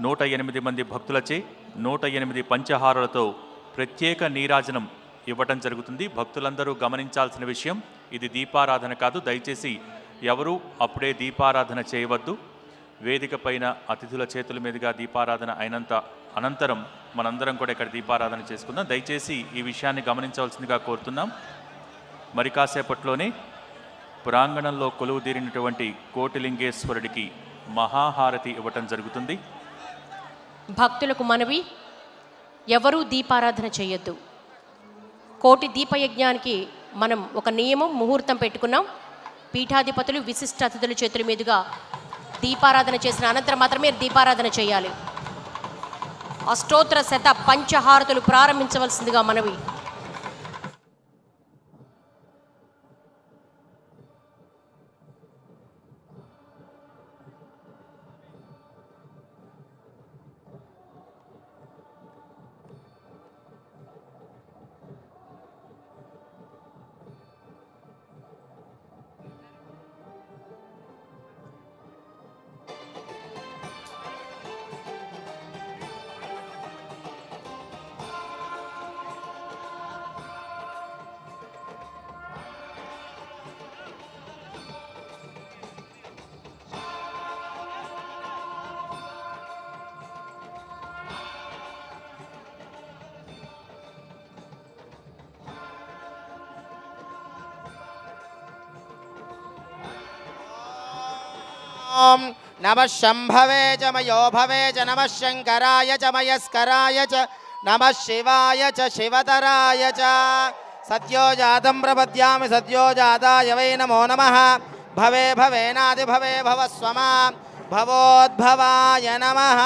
108 మంది భక్తులచే 108 పంచహారాలతో ప్రత్యేక నీరాజనం ఇవ్వటం జరుగుతుంది. భక్తులందరూ గమనించాల్సిన విషయం, ఇది దీపారాధన కాదు. దయచేసి ఎవరూ అప్పుడే దీపారాధన చేయవద్దు. వేదిక పైన అతిథుల చేతుల మీదుగా దీపారాధన అనంతరం మనందరం కూడా ఇక్కడ దీపారాధన చేసుకుందాం. దయచేసి ఈ విషయాన్ని గమనించవలసిందిగా కోరుతున్నాం. మరి కాసేపట్లోనే ప్రాంగణంలో కొలువుదీరినటువంటి కోటిలింగేశ్వరుడికి మహాహారతి ఇవ్వటం జరుగుతుంది. భక్తులకు మనవి, ఎవరూ దీపారాధన చేయొద్దు. కోటి దీపయజ్ఞానికి మనం ఒక నియమం, ముహూర్తం పెట్టుకున్నాం. పీఠాధిపతులు విశిష్ట అతిథుల చేతుల మీదుగా దీపారాధన చేసిన అనంతరం మాత్రమే దీపారాధన చేయాలి. అష్టోత్తర శత పంచహారతులు ప్రారంభించవలసిందిగా మనవి. नमः शंभवे च मयो भवे च नमः शंकराय च मयस्कराय च नमः शिवाय च शिवतराय च सद्यो जातं प्रपद्यामि सद्यो जाताय वै नमो नमः भवे भवेनादि भवे भवस्वमा भवोद्भवाय नमः।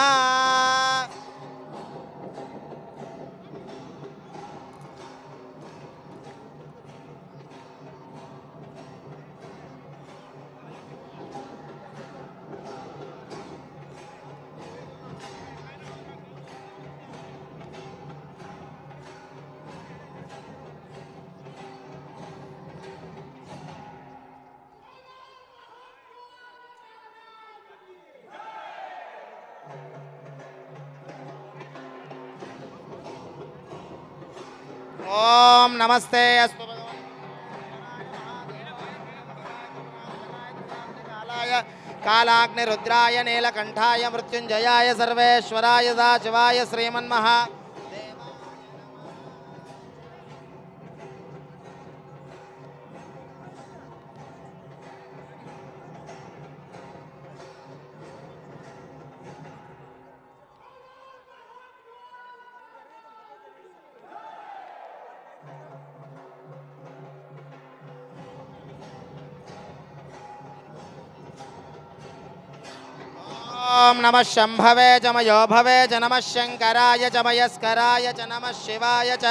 ओम नमस्ते अस्तु कालाग्नि रुद्राय नीलकंठाय मृत्युंजयाय सर्वेश्वराय सदाशिवाय श्रीमन्महा ओम नमः शंभवे च मयो भवे च नमः शंकराय च मयस्कराय च नमः शिवाय च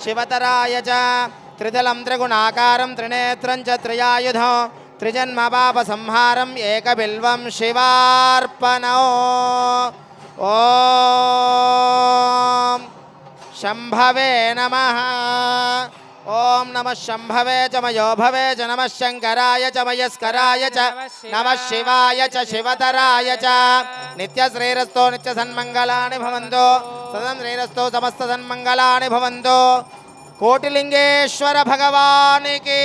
शिवतराय च त्रिदलं त्रिगुणाकारं त्रिनेत्रं च त्रियायुधं त्रिजन्मपापसंहारं एकबिल्वं शिवार्पणो। ओम शंभवे नमः। ओम नमः शंभवे च मयो भवे च नमः शंकराय च मयस्कराय च नमः शिवाय च शिवतराय च नित्यश्रीरस्तो नित्यसन्मंगलानि भवन्तु सदं श्रीरस्तो समस्त सन्मंगलानि भवन्तु। कोटिलिंगेश्वर भगवान की,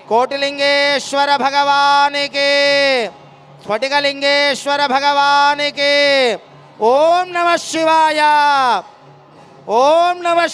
कोटिलिंगेश्वर भगवान की, स्फटिकलिंगेश्वर भगवान की। ओम नमः शिवाय। ओम नमः